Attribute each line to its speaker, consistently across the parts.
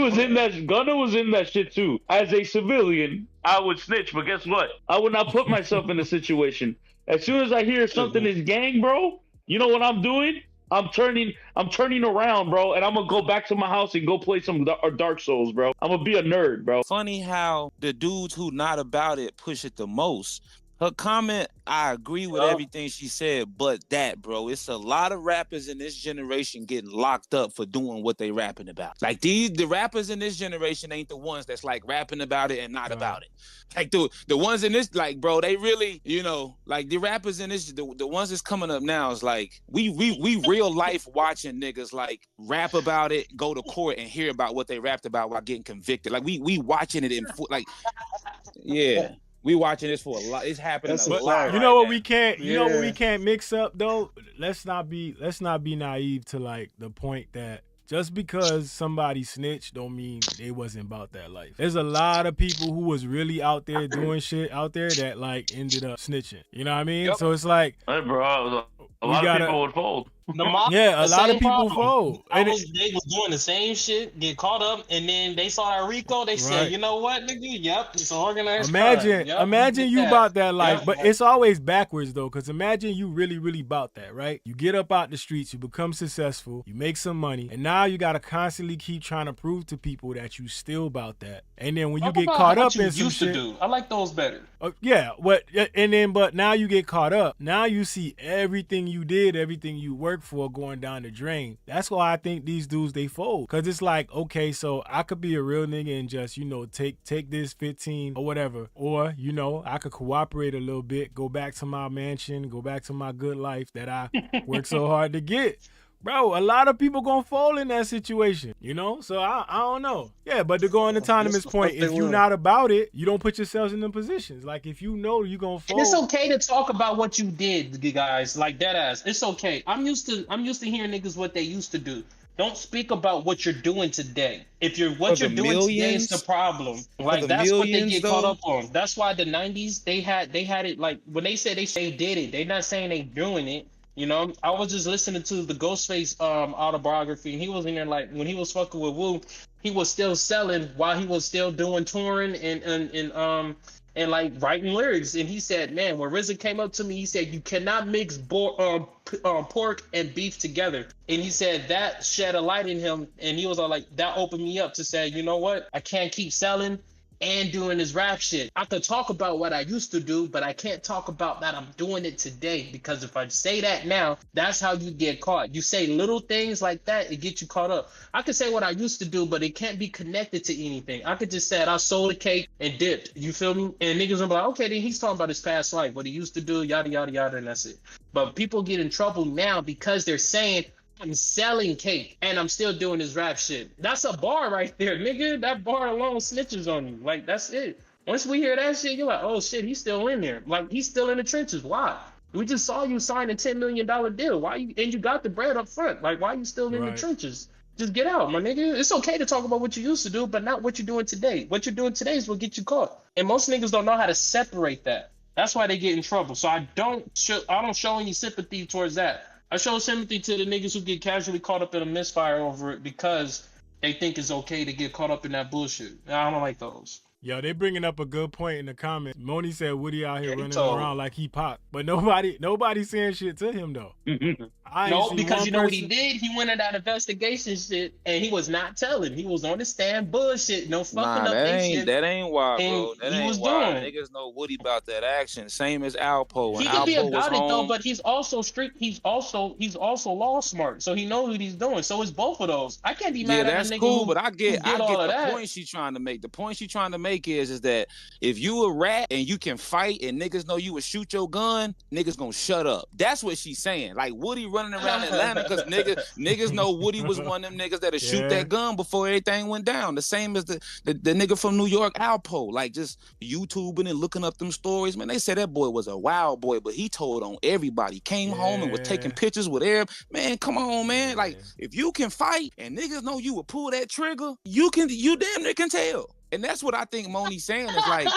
Speaker 1: was in that Gunna was in that shit too. As a civilian, I would snitch, but guess what? I would not put myself in a situation. As soon as I hear something is gang, bro, you know what I'm doing? I'm turning around, bro, and I'm gonna go back to my house and go play some Dark Souls, bro. I'm gonna be a nerd, bro.
Speaker 2: Funny how the dudes who not about it push it the most. Her comment, I agree with everything she said, but that, bro, it's a lot of rappers in this generation getting locked up for doing what they rapping about. Like the rappers in this generation ain't the ones that's like rapping about it and not about it. Like the ones in this, like, bro, they really, you know, like the rappers in this, the ones that's coming up now is like we real life watching niggas like rap about it, go to court and hear about what they rapped about while getting convicted. Like we watching it in like, yeah. We watching this for a lot. It's happening a lot.
Speaker 3: You know what we can't. You know what we can't mix up though. Let's not be naive to like the point that just because somebody snitched don't mean they wasn't about that life. There's a lot of people who was really out there doing shit out there that like ended up snitching. You know what I mean? Yep. So it's like,
Speaker 1: hey, bro, a lot of people would fold.
Speaker 3: A lot of people fold.
Speaker 4: They was doing the same shit, get caught up, and then they saw that Rico. They said, you know what, nigga? Yep, it's an organized crime.
Speaker 3: Imagine you about that life, but it's always backwards though. Because imagine you really about that, right? You get up out the streets, you become successful, you make some money, and now you gotta constantly keep trying to prove to people that you still about that. And then when you get caught up in some shit,
Speaker 4: I like those better.
Speaker 3: But now you get caught up. Now you see everything you did, everything you worked for going down the drain. That's why I think these dudes, they fold. Cause it's like, okay, so I could be a real nigga and just, you know, take this 15 or whatever. Or, you know, I could cooperate a little bit, go back to my mansion, go back to my good life that I worked so hard to get. Bro, a lot of people gonna fall in that situation, you know? So I don't know. Yeah, but to go on the autonomous point, if you're not about it, you don't put yourselves in them positions. Like, if you know you're gonna fall.
Speaker 4: And it's okay to talk about what you did, guys, like that ass. It's okay. I'm used to hearing niggas what they used to do. Don't speak about what you're doing today. If you're doing today is the problem. Like that's what they get caught up on. That's why the 90s they had it like when they said they did it, they not saying they doing it. You know, I was just listening to the Ghostface autobiography, and he was in there like when he was fucking with Wu, he was still selling while he was still doing touring and like writing lyrics. And he said, man, when RZA came up to me, he said, you cannot mix pork and beef together. And he said that shed a light in him, and he was all like, that opened me up to say, you know what, I can't keep selling and doing this rap shit. I could talk about what I used to do, but I can't talk about that I'm doing it today, because if I say that now, that's how you get caught. You say little things like that, it gets you caught up. I could say what I used to do, but it can't be connected to anything. I could just say I sold a cake and dipped. You feel me? And niggas will be like, okay, then he's talking about his past life, what he used to do, yada, yada, yada, and that's it. But people get in trouble now because they're saying, I'm selling cake and I'm still doing this rap shit. That's a bar right there, nigga. That bar alone snitches on you. Like, that's it. Once we hear that shit, you're like, oh shit, he's still in there. Like, he's still in the trenches. Why? We just saw you sign a $10 million deal. And you got the bread up front. Like, why are you still in the trenches? Just get out, my nigga. It's okay to talk about what you used to do, but not what you're doing today. What you're doing today is what get you caught. And most niggas don't know how to separate that. That's why they get in trouble. So I don't show any sympathy towards that. I show sympathy to the niggas who get casually caught up in a misfire over it because they think it's okay to get caught up in that bullshit. I don't like those.
Speaker 3: Yo, they bringing up a good point in the comments. Moni said Woody out here running around like he Pac, but nobody saying shit to him though.
Speaker 4: No, because you know what he did? He went in that investigation shit and he was not telling. He was on the stand bullshit, no fucking up shit.
Speaker 2: That ain't why, bro. That ain't why. Niggas know Woody about that action. Same as Alpo.
Speaker 4: He could be about it though, but he's also strict. He's also law smart, so he knows what he's doing. So it's both of those. I can't be mad at a nigga
Speaker 2: cool, but I get the point she's trying to make. The point she's trying to make is that if you a rat and you can fight and niggas know you would shoot your gun, niggas gonna shut up. That's what she's saying. Like Woody running around Atlanta because niggas know Woody was one of them niggas that'll shoot that gun before everything went down. The same as the nigga from New York, Alpo, like just YouTubing and looking up them stories. Man, they said that boy was a wild boy, but he told on everybody. Came home and was taking pictures with everybody. Man, come on, man. Like if you can fight and niggas know you would pull that trigger, you damn near can tell. And that's what I think Moni's saying is like,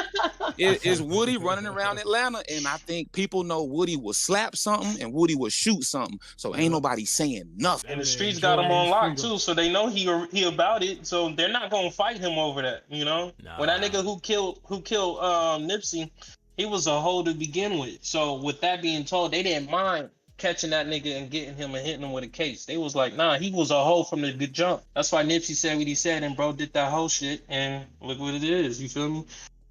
Speaker 2: is Woody running around Atlanta? And I think people know Woody will slap something and Woody will shoot something. So ain't nobody saying nothing.
Speaker 4: And the streets got him on lock too, so they know he about it. So they're not gonna fight him over that, you know. When that nigga who killed Nipsey, he was a hoe to begin with. So with that being told, they didn't mind catching that nigga and getting him and hitting him with a case. They was like, nah, he was a hoe from the good jump. That's why Nipsey said what he said, and bro did that whole shit, and look what it is. You feel me?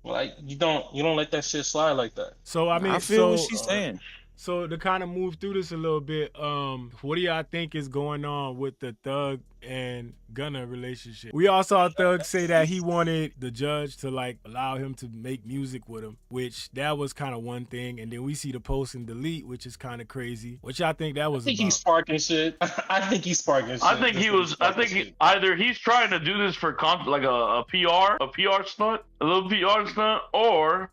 Speaker 4: Like you don't let that shit slide like that.
Speaker 3: So I mean,
Speaker 2: I feel what she's saying.
Speaker 3: So to kind of move through this a little bit, what do y'all think is going on with the Thug and Gunna relationship? We all saw Thug say that he wanted the judge to like allow him to make music with him, which that was kind of one thing. And then we see the post and delete, which is kind of crazy. What y'all think that was?
Speaker 4: I think he's sparking shit. I think he's sparking shit.
Speaker 1: I think either he's trying to do this for like a PR stunt, a little PR stunt, or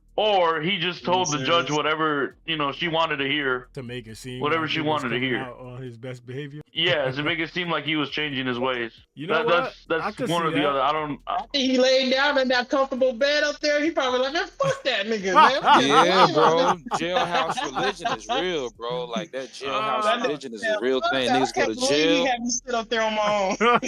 Speaker 1: he just told the judge whatever, you know, she wanted to hear.
Speaker 3: To make it seem
Speaker 1: whatever
Speaker 3: like
Speaker 1: she wanted to hear.
Speaker 3: On his best behavior.
Speaker 1: Yeah, to make it seem like he was changing his ways.
Speaker 3: You know what?
Speaker 1: That's one or the other.
Speaker 4: I think he laid down in that comfortable bed up there. He probably like, man, fuck that nigga, man.
Speaker 2: Yeah, bro. Jailhouse religion is real, bro. Like that jailhouse religion is a real thing. Niggas go to jail.
Speaker 4: He had me sit up there on my own.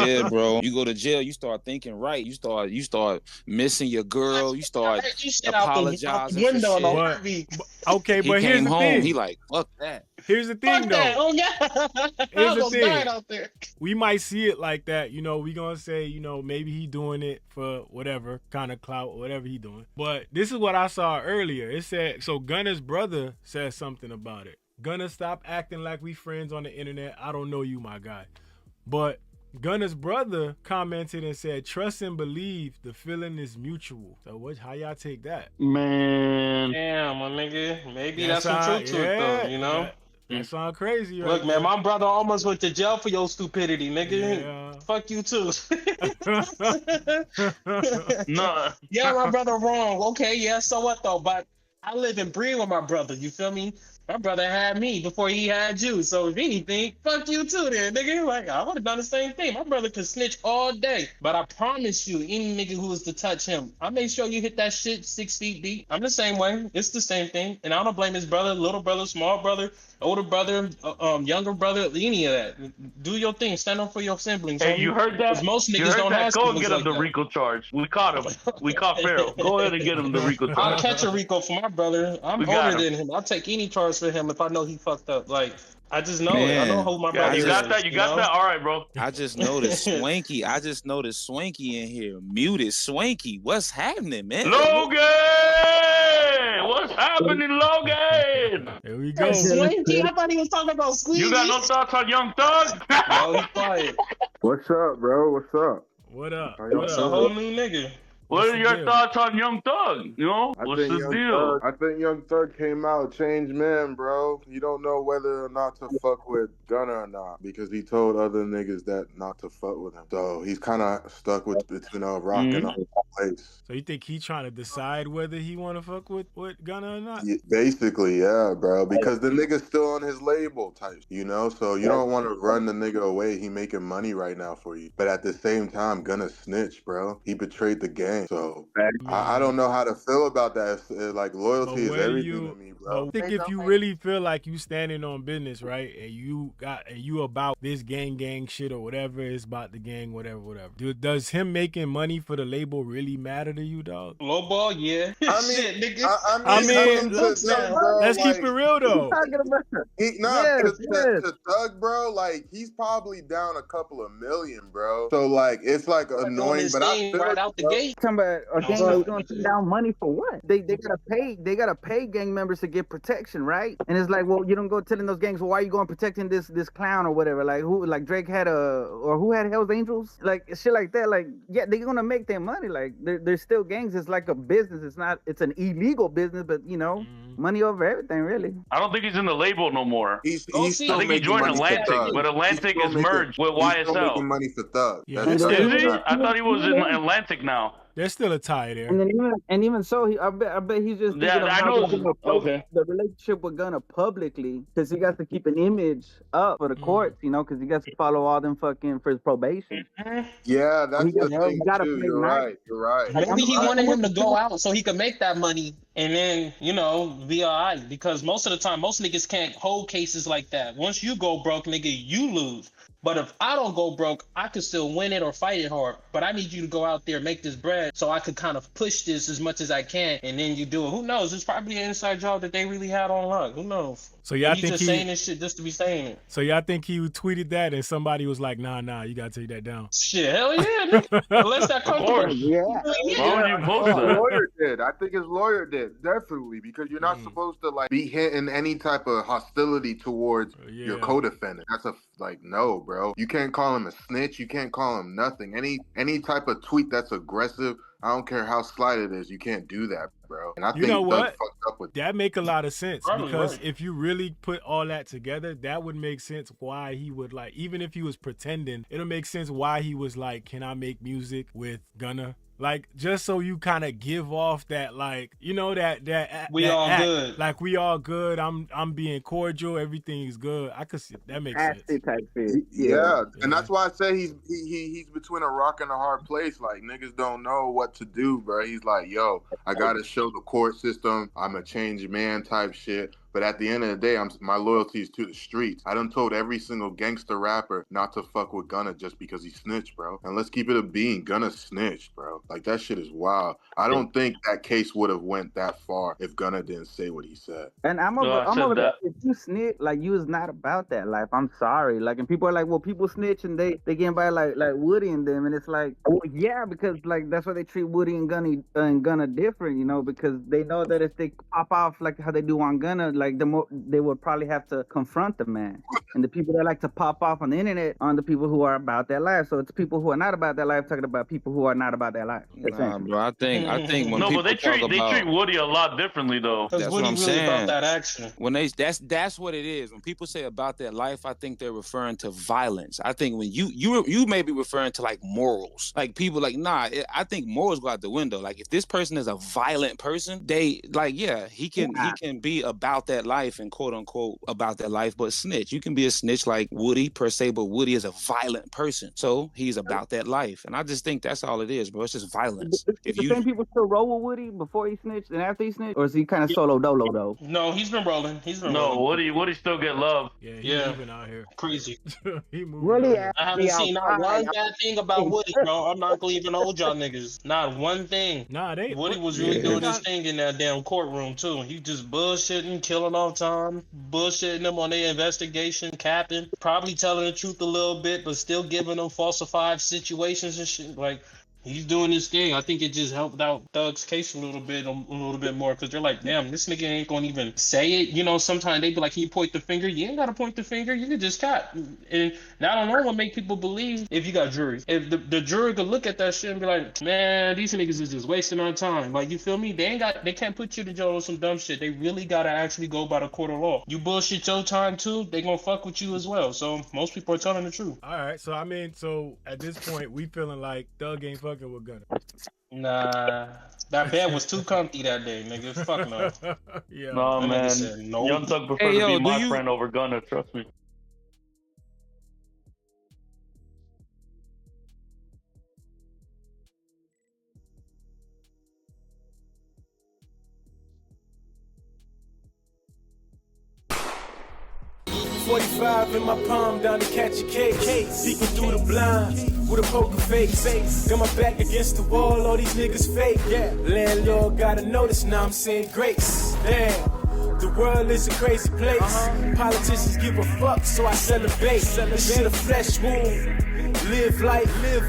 Speaker 2: Yeah, bro. You go to jail, you start thinking right. You start missing your girl. You start apologizing for shit.
Speaker 3: Okay, but here's the thing.
Speaker 2: He like, fuck that.
Speaker 3: Here's the thing, though.
Speaker 4: Oh, yeah.
Speaker 3: Here's the thing. Out there. We might see it like that. You know, we going to say, you know, maybe he doing it for whatever kind of clout or whatever he doing. But this is what I saw earlier. It said, so Gunna's brother said something about it. Gunna, stop acting like we friends on the internet. I don't know you, my guy. But Gunna's brother commented and said, trust and believe the feeling is mutual. So how y'all take that?
Speaker 1: Man.
Speaker 4: Damn, my nigga. Maybe that's some truth to it, though, you know?
Speaker 3: That sound crazy, right?
Speaker 4: Look, man, my brother almost went to jail for your stupidity, nigga. Yeah. Fuck you, too.
Speaker 1: No.
Speaker 4: Yeah, my brother wrong. Okay, yeah, so what, though? But I live and breathe with my brother, you feel me? My brother had me before he had you. So if anything, fuck you too then, nigga. Like, I would have done the same thing. My brother could snitch all day. But I promise you, any nigga who was to touch him, I make sure you hit that shit 6 feet deep. I'm the same way. It's the same thing. And I don't blame his brother, little brother, small brother, older brother, younger brother, any of that. Do your thing. Stand up for your siblings.
Speaker 1: Hey, you heard that?
Speaker 4: Most niggas don't have
Speaker 1: Go and get him the RICO charge. We caught him. We caught Pharaoh. Go ahead and get him the RICO charge.
Speaker 4: I'll catch a RICO for my brother. I'm older than him. I'll take any charge for him if I know he fucked up. Like, I just know it. I know who my brother is.
Speaker 1: You got that? You got that? All right, bro.
Speaker 2: I just noticed Swanky. Swanky in here. Muted Swanky. What's happening, man?
Speaker 1: Logan! What's happening, Logan?
Speaker 3: Here we go.
Speaker 4: Swanky? I thought he was talking about Squeaky.
Speaker 1: You got no thoughts on Young Thug?
Speaker 4: No, he's quiet.
Speaker 5: What's up, bro? What's up?
Speaker 3: What up?
Speaker 4: What's a whole new nigga?
Speaker 1: What are your thoughts on Young Thug? You know, what's the deal?
Speaker 5: I think Young Thug came out changed man, bro. You don't know whether or not to fuck with Gunna or not because he told other niggas that not to fuck with him. So he's kind of stuck between a rock and a place.
Speaker 3: So you think he trying to decide whether he want to fuck with Gunna or not?
Speaker 5: Yeah, basically, yeah, bro. Because the nigga's still on his label type, you know? So you don't want to run the nigga away. He making money right now for you. But at the same time, Gunna snitch, bro. He betrayed the gang. So I don't know how to feel about that. Like loyalty is everything to me, bro.
Speaker 3: I think if you really feel like you standing on business, right, and you about this gang shit or whatever, it's about the gang, whatever. Does him making money for the label really matter to you, dog?
Speaker 4: Low ball, yeah.
Speaker 5: I mean,
Speaker 4: shit, nigga.
Speaker 5: I mean,
Speaker 3: let's keep it real though.
Speaker 5: To Thug, bro, like he's probably down a couple of million, bro. So like it's like annoying, but I feel
Speaker 4: right out the gate.
Speaker 6: A gang is going to down money for what? They gotta pay gang members to get protection, right? And it's like, well, you don't go telling those gangs, well, why are you going protecting this clown or whatever? Like Drake had who had Hell's Angels? Like shit like that. Like, yeah, they're gonna make their money. Like they're still gangs. It's like a business. It's an illegal business, but you know, money over everything, really.
Speaker 1: I don't think he's in the label no more.
Speaker 5: He's still
Speaker 1: I think he joined Atlantic, but Atlantic is merged with YSL.
Speaker 5: He's still making money for Thug.
Speaker 3: Yeah.
Speaker 1: Is he? I thought he was in Atlantic now.
Speaker 3: There's still a tie there.
Speaker 6: And then even so, I bet he's just thinking
Speaker 1: I know. Okay.
Speaker 6: the relationship with Gunna publicly, because he got to keep an image up for the courts, you know, because he got to follow all them fucking for his probation.
Speaker 5: Yeah, that's the thing too. You're right. You're right.
Speaker 4: Maybe he wanted him to go out so he could make that money and then, you know, be all right. Because most of the time, most niggas can't hold cases like that. Once you go broke, nigga, you lose. But if I don't go broke, I could still win it or fight it hard. But I need you to go out there, make this bread, so I could kind of push this as much as I can, and then you do it. Who knows? It's probably an inside job that they really had on lock. Who knows?
Speaker 3: So y'all
Speaker 4: He's
Speaker 3: think
Speaker 4: just saying this shit just to be saying it.
Speaker 3: So y'all think he tweeted that and somebody was like, nah, you gotta take that down.
Speaker 4: Shit, hell yeah, nigga. Unless that comes from
Speaker 6: Yeah.
Speaker 5: His lawyer did. I think his lawyer did, definitely, because you're not supposed to like be hinting any type of hostility towards your co-defendant. That's no, bro. You can't call him a snitch. You can't call him nothing. Any type of tweet that's aggressive, I don't care how slight it is, you can't do that, bro. And I think
Speaker 3: know what?
Speaker 5: fucked up with
Speaker 3: that. Make a lot of sense because
Speaker 4: right.
Speaker 3: if you really put all that together, that would make sense why he would like, even if he was pretending, it'll make sense why he was like, can I make music with Gunna? Like, just so you kind of give off that, like, you know, that
Speaker 4: we
Speaker 3: that
Speaker 4: all
Speaker 3: act,
Speaker 4: good.
Speaker 3: like we all good. I'm being cordial. Everything's good. I could see that makes sense.
Speaker 6: Type thing.
Speaker 5: Yeah, and that's why I say he's between a rock and a hard place. Like, niggas don't know what to do, bro. He's like, yo, I gotta show the court system I'm a changed man type shit. But at the end of the day, my loyalty is to the streets. I done told every single gangster rapper not to fuck with Gunna just because he snitched, bro. And let's keep it a bean. Gunna snitched, bro. Like, that shit is wild. I don't think that case would have went that far if Gunna didn't say what he said.
Speaker 6: And I'm over that. If you snitch, like, you is not about that life. I'm sorry. Like, and people are like, well, people snitch and they get by like Woody and them, and it's like, well, yeah, because like that's why they treat Woody and Gunna different, you know, because they know that if they pop off like how they do on Gunna, like they would probably have to confront the man. And the people that like to pop off on the internet are the people who are about their life. So it's people who are not about their life talking about people who are not about their life.
Speaker 2: Nah, bro. I think when
Speaker 1: no,
Speaker 2: people
Speaker 1: but they treat
Speaker 2: about,
Speaker 1: Woody a lot differently though.
Speaker 4: Because Woody really
Speaker 2: saying.
Speaker 4: about that action.
Speaker 2: When that's what it is. When people say about their life, I think they're referring to violence. I think when you may be referring to like morals. Like people like, nah, I think morals go out the window. Like if this person is a violent person, they like, yeah, he can be about that life and quote unquote about that life, but snitch. You can be a snitch like Woody per se, but Woody is a violent person. So he's about that life. And I just think that's all it is, bro. It's just violence.
Speaker 6: The same people still roll with Woody before he snitched and after he snitched? Or is he kind of solo dolo though?
Speaker 4: No, he's been rolling.
Speaker 1: Woody still get love.
Speaker 3: Yeah, he's moving out here.
Speaker 4: Crazy.
Speaker 3: He moving
Speaker 6: Really?
Speaker 3: out here.
Speaker 4: I haven't seen not one bad thing about Woody, bro. I'm not gonna even hold y'all niggas. Not one thing.
Speaker 3: Nah,
Speaker 4: Woody was really doing his thing in that damn courtroom too. He just bullshitting, killing off time, bullshitting them on their investigation, capping, probably telling the truth a little bit, but still giving them falsified situations and shit. Like, he's doing his thing. I think it just helped out Thug's case a little bit more because they're like, damn, this nigga ain't gonna even say it. You know, sometimes they be like, can you point the finger? You ain't gotta point the finger. You can just cap. And I don't know what make people believe if you got juries. If the jury could look at that shit and be like, man, these niggas is just wasting our time. Like, you feel me? They can't put you to jail on some dumb shit. They really gotta actually go by the court of law. You bullshit your time too, they gonna fuck with you as well. So most people are telling the truth.
Speaker 3: All right, so I mean, at this point, we feeling like Thug ain't fucking with Gunna.
Speaker 4: Nah, that bed was too comfy that day, nigga. Fuck no.
Speaker 3: Yeah.
Speaker 1: No,
Speaker 4: That nigga
Speaker 1: man.
Speaker 4: said no.
Speaker 1: Young Thug prefer to be my friend over Gunna, trust me.
Speaker 3: .45 in my palm down to catch a case. Peeking through the blinds with a poker face. Got my back against the wall, all these niggas fake. Landlord gotta notice, now I'm saying grace. Damn. The world is a crazy place. Politicians give a fuck, so I celebrate. This shit a flesh wound. Live life, live.